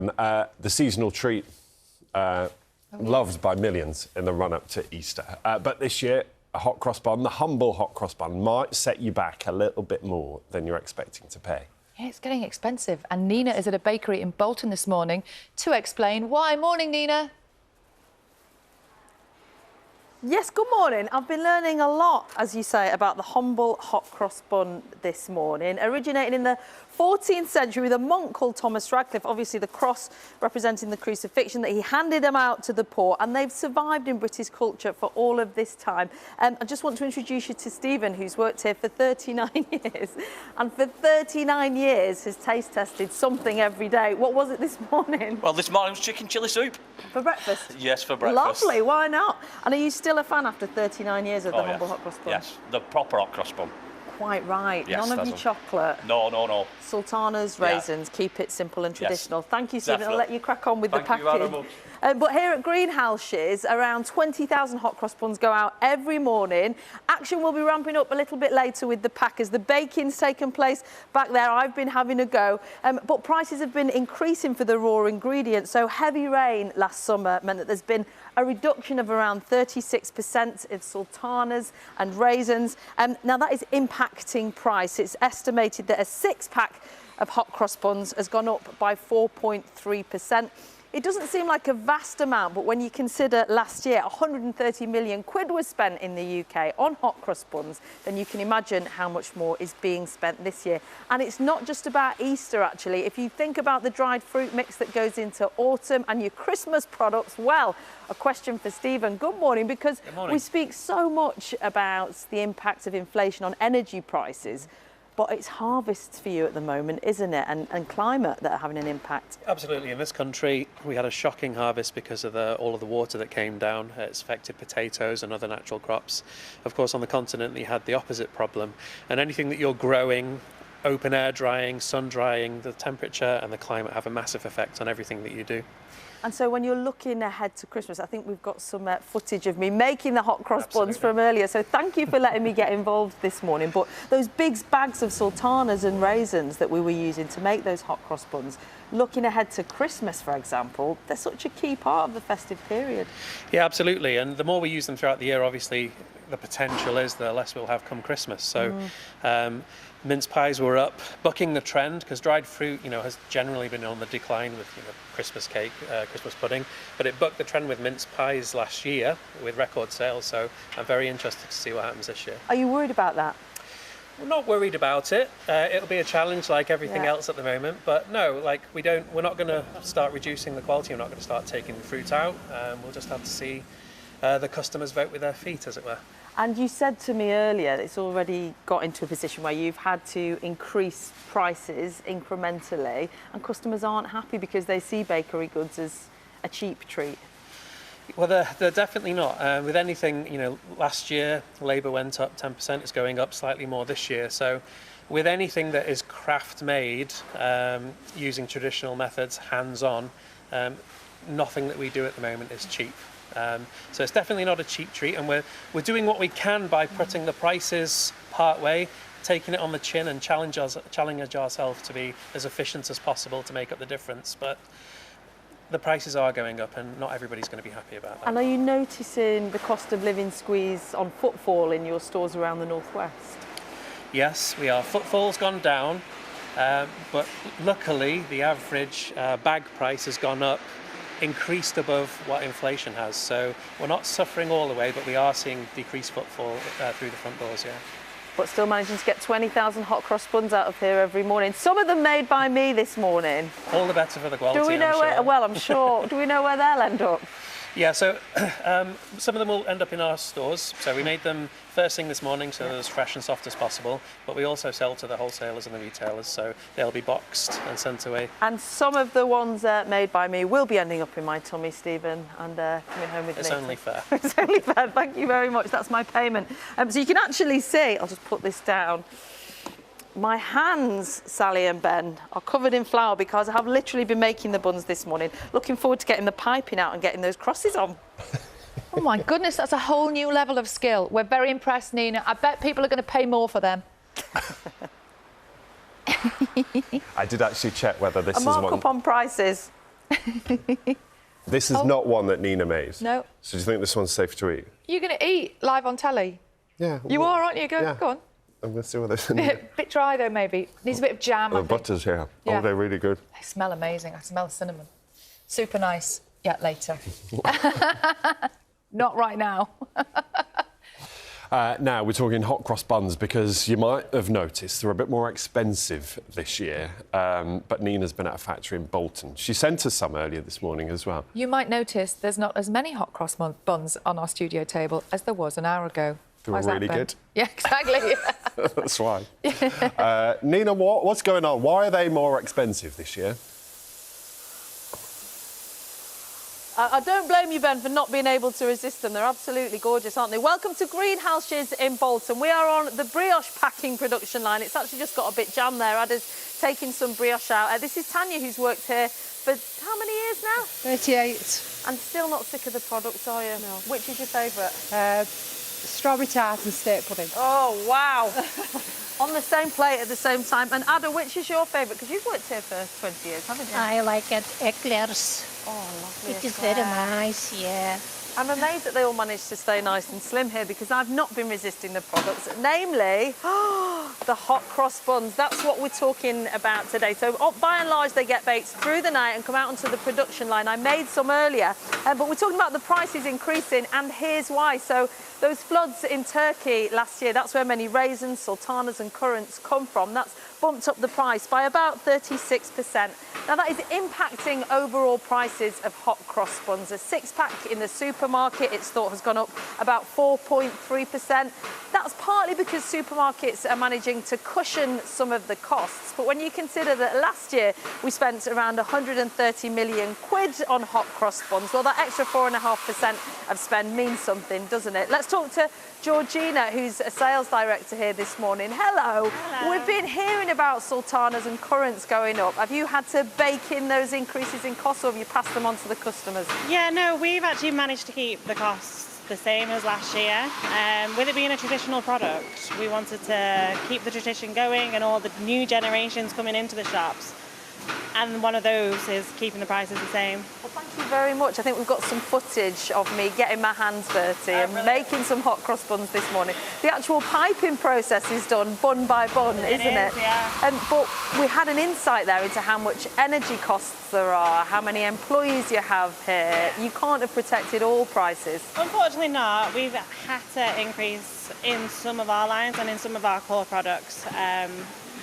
The seasonal treat, loved by millions in the run-up to Easter. But this year, a hot cross bun, the humble hot cross bun, might set you back a little bit more than you're expecting to pay. Yeah, it's getting expensive. And Nina is at a bakery in Bolton this morning to explain why. Morning, Nina. Yes, good morning. I've been learning a lot, as you say, about the humble hot cross bun this morning. Originating in the 14th century with a monk called Thomas Radcliffe, obviously the cross representing the crucifixion, that he handed them out to the poor, and they've survived in British culture for all of this time. I just want to introduce you to Stephen, who's worked here for 39 years, and for 39 years has taste tested something every day. What was it this morning? Well, this morning was chicken chilli soup. For breakfast? Yes, for breakfast. Lovely, why not? And are you still a fan after 39 years of the humble hot cross bun? Yes, the proper hot cross bun. Quite right. Yes, none of your chocolate. No, no, no. Sultanas, raisins, keep it simple and traditional. Yes, Thank you, Stephen. I'll let you crack on with the packing. Thank you very much. But here at Greenhouses, around 20,000 hot cross buns go out every morning. Action will be ramping up a little bit later with the packers. The baking's taken place back there. I've been having a go. But prices have been increasing for the raw ingredients. So heavy rain last summer meant that there's been a reduction of around 36% in sultanas and raisins. Now that is impacting price. It's estimated that a 6-pack of hot cross buns has gone up by 4.3%. It doesn't seem like a vast amount, but when you consider last year 130 million quid was spent in the UK on hot crust buns, then you can imagine how much more is being spent this year. And it's not just about Easter, actually. If you think about the dried fruit mix that goes into autumn and your Christmas products, well, a question for Stephen. Good morning, because we speak so much about the impact of inflation on energy prices. But it's harvests for you at the moment, isn't it? And climate that are having an impact. Absolutely. In this country, we had a shocking harvest because of all of the water that came down. It's affected potatoes and other natural crops. Of course, on the continent, you had the opposite problem. And anything that you're growing, open air drying, sun drying, the temperature and the climate have a massive effect on everything that you do. And so when you're looking ahead to Christmas, I think we've got some footage of me making the hot cross buns from earlier. So thank you for letting me get involved this morning. But those big bags of sultanas and raisins that we were using to make those hot cross buns, looking ahead to Christmas, for example, they're such a key part of the festive period. Yeah, absolutely. And the more we use them throughout the year, obviously, the potential is the less we'll have come Christmas. So mince pies were up, bucking the trend, because dried fruit, has generally been on the decline with, Christmas cake, Christmas pudding, but it bucked the trend with mince pies last year with record sales. So I'm very interested to see what happens this year. Are you worried about that? We're not worried about it. It'll be a challenge like everything else at the moment, but no, we're not going to start reducing the quality. We're not going to start taking the fruit out. We'll just have to see the customers vote with their feet, as it were. And you said to me earlier that it's already got into a position where you've had to increase prices incrementally and customers aren't happy because they see bakery goods as a cheap treat. Well, they're definitely not. With anything, last year labour went up 10%, it's going up slightly more this year. So with anything that is craft made, using traditional methods, hands-on, nothing that we do at the moment is cheap. So it's definitely not a cheap treat, and we're doing what we can by putting the prices part way, taking it on the chin and challenging ourselves to be as efficient as possible to make up the difference. But the prices are going up and not everybody's going to be happy about that. And are you noticing the cost of living squeeze on footfall in your stores around the northwest? Yes, we are. Footfall's gone down, but luckily the average bag price has gone up, increased above what inflation has. So we're not suffering all the way, but we are seeing decreased footfall through the front doors, yeah. But still managing to get 20,000 hot cross buns out of here every morning. Some of them made by me this morning. All the better for the quality, Do we know I'm sure. Well, I'm sure. Do we know where they'll end up? Yeah, so some of them will end up in our stores. So we made them first thing this morning, so they're as fresh and soft as possible. But we also sell to the wholesalers and the retailers, so they'll be boxed and sent away. And some of the ones made by me will be ending up in my tummy, Stephen, and coming home with me. It's only fair. It's only fair. Thank you very much. That's my payment. So you can actually see, I'll just put this down. My hands, Sally and Ben, are covered in flour because I have literally been making the buns this morning. Looking forward to getting the piping out and getting those crosses on. Oh, my goodness, that's a whole new level of skill. We're very impressed, Nina. I bet people are going to pay more for them. I did actually check whether this A is markup on prices. This is not one that Nina made. No. So do you think this one's safe to eat? You're going to eat live on telly? Yeah. You are, aren't you? Go Yeah. on. I'm going to see what this is. Bit dry, though, maybe. Needs a bit of jam, I The think. butter's here. Yeah. Oh, they're really good. They smell amazing. I smell cinnamon. Super nice. Yeah, later. Not right now. Now we're talking hot cross buns because you might have noticed they're a bit more expensive this year. But Nina's been at a factory in Bolton. She sent us some earlier this morning as well. You might notice there's not as many hot cross buns on our studio table as there was an hour ago. They were Why's that, really Ben? good. Yeah, exactly. That's why. Nina, what's going on? Why are they more expensive this year? I don't blame you, Ben, for not being able to resist them. They're absolutely gorgeous, aren't they? Welcome to Greenhouses in Bolton. We are on the brioche packing production line. It's actually just got a bit jam there. Ada's taking some brioche out. This is Tanya, who's worked here for how many years now? 38. And still not sick of the products, are you? No. Which is your favourite? Strawberry tart and steak pudding. Oh, wow. On the same plate at the same time. And Ada, which is your favourite? Because you've worked here for 20 years, haven't you? I like it, eclairs. Oh, lovely. It is very nice, yeah. I'm amazed that they all managed to stay nice and slim here because I've not been resisting the products, namely the hot cross buns. That's what we're talking about today. So by and large, they get baked through the night and come out onto the production line. I made some earlier, but we're talking about the prices increasing, and here's why. So those floods in Turkey last year, that's where many raisins, sultanas and currants come from. That's bumped up the price by about 36%. Now that is impacting overall prices of hot cross buns. A 6-pack in the supermarket, it's thought, has gone up about 4.3%. That's partly because supermarkets are managing to cushion some of the costs. But when you consider that last year we spent around 130 million quid on hot cross buns, well, that extra 4.5% of spend means something, doesn't it? Let's talk to Georgina, who's a sales director here this morning. Hello. Hello. We've been hearing about sultanas and currants going up. Have you had to bake in those increases in costs, or have you passed them on to the customers? Yeah, no, we've actually managed to keep the costs the same as last year. With it being a traditional product, we wanted to keep the tradition going and all the new generations coming into the shops. And one of those is keeping the prices the same. Well, thank you very much. I think we've got some footage of me getting my hands dirty and making some hot cross buns this morning. The actual piping process is done bun by bun, isn't it? Yeah. But we had an insight there into how much energy costs there are, how many employees you have here. You can't have protected all prices. Unfortunately not. We've had to increase in some of our lines and in some of our core products.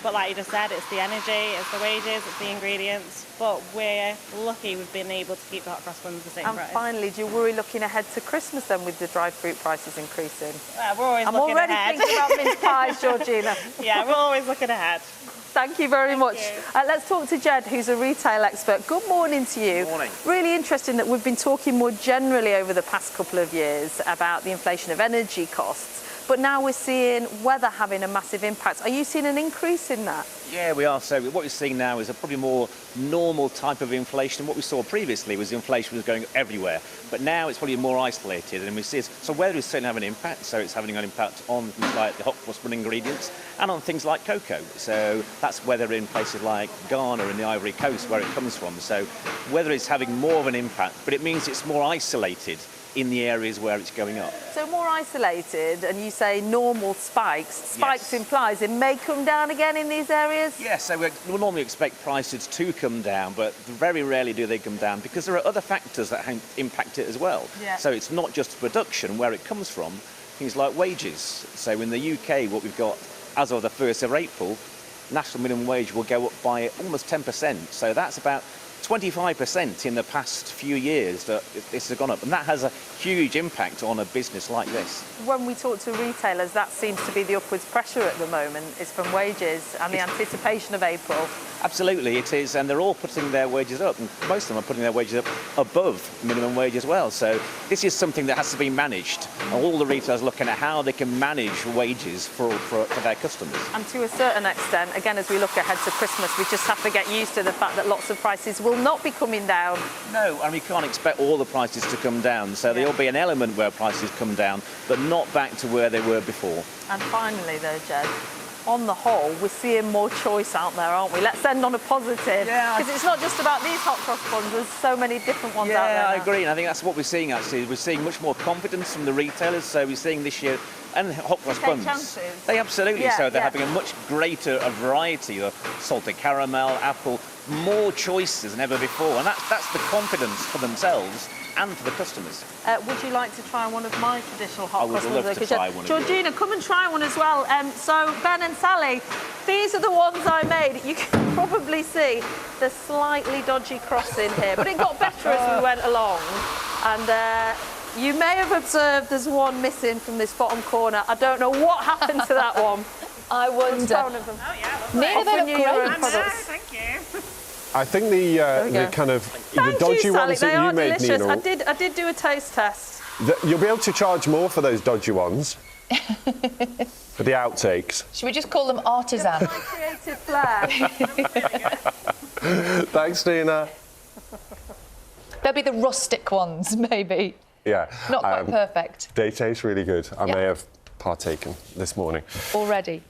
But like you just said, it's the energy, it's the wages, it's the ingredients. But we're lucky we've been able to keep the hot cross buns the same And price. finally, do you worry looking ahead to Christmas then with the dried fruit prices increasing? We're always I'm looking already ahead. thinking about mince pies, Georgina. Yeah, we're always looking ahead. Thank you very much. you. Let's talk to Jed, who's a retail expert. Good morning to you. Good morning. Really interesting that we've been talking more generally over the past couple of years about the inflation of energy costs, but now we're seeing weather having a massive impact. Are you seeing an increase in that? Yeah, we are. So what we're seeing now is a probably more normal type of inflation. What we saw previously was inflation was going everywhere, but now it's probably more isolated, and we see it. So weather is certainly having an impact. So it's having an impact on things like the hot cross bun ingredients and on things like cocoa. So that's weather in places like Ghana and the Ivory Coast where it comes from. So weather is having more of an impact, but it means it's more isolated in the areas where it's going up. So more isolated, and you say normal spikes. Spikes Yes. implies it may come down again in these areas? Yes, so we'll normally expect prices to come down, but very rarely do they come down because there are other factors that impact it as well. Yeah. So it's not just production, where it comes from, things like wages. So in the UK, what we've got as of the 1st of April, national minimum wage will go up by almost 10%. So that's about 25% in the past few years that this has gone up, and that has a huge impact on a business like this. When we talk to retailers, that seems to be the upwards pressure at the moment, is from wages and the anticipation of April. Absolutely, it is, and they're all putting their wages up, and most of them are putting their wages up above minimum wage as well. So this is something that has to be managed, and all the retailers looking at how they can manage wages for their customers. And to a certain extent, again, as we look ahead to Christmas, we just have to get used to the fact that lots of prices will not be coming down. No, and we can't expect all the prices to come down, so there'll be an element where prices come down, but not back to where they were before. And finally, though, Jed, on the whole, we're seeing more choice out there, aren't we? Let's end on a positive. Yeah, Because it's not just about these hot cross buns, there's so many different ones out there. Yeah, I now. agree, and I think that's what we're seeing actually. We're seeing much more confidence from the retailers, so we're seeing this year, and hot cross Take buns. chances. They absolutely, Yeah, so they're yeah. having a much greater a variety of salted caramel, apple, more choices than ever before, and that's the confidence for themselves and for the customers. Would you like to try one of my traditional hot I would cross buns? love to Because, try one of Georgina, come and try one as well. So, Ben and Sally, these are the ones I made. You can probably see the slightly dodgy cross in here, but it got better as we went along. And you may have observed there's one missing from this bottom corner. I don't know what happened to that one. I wonder. Oh yeah, lovely. Nina, they Often look you your own great. products. Thank you. I think we the go. kind of Thank the dodgy you, Sally. ones They that are you made, delicious. Nina, I did do a taste test. you'll be able to charge more for those dodgy ones. For the outtakes. Should we just call them artisan? My creative flair. Thanks, Nina. They'll be the rustic ones, maybe. Yeah. Not quite perfect They taste really good. I Yeah. may have partaken this morning. already.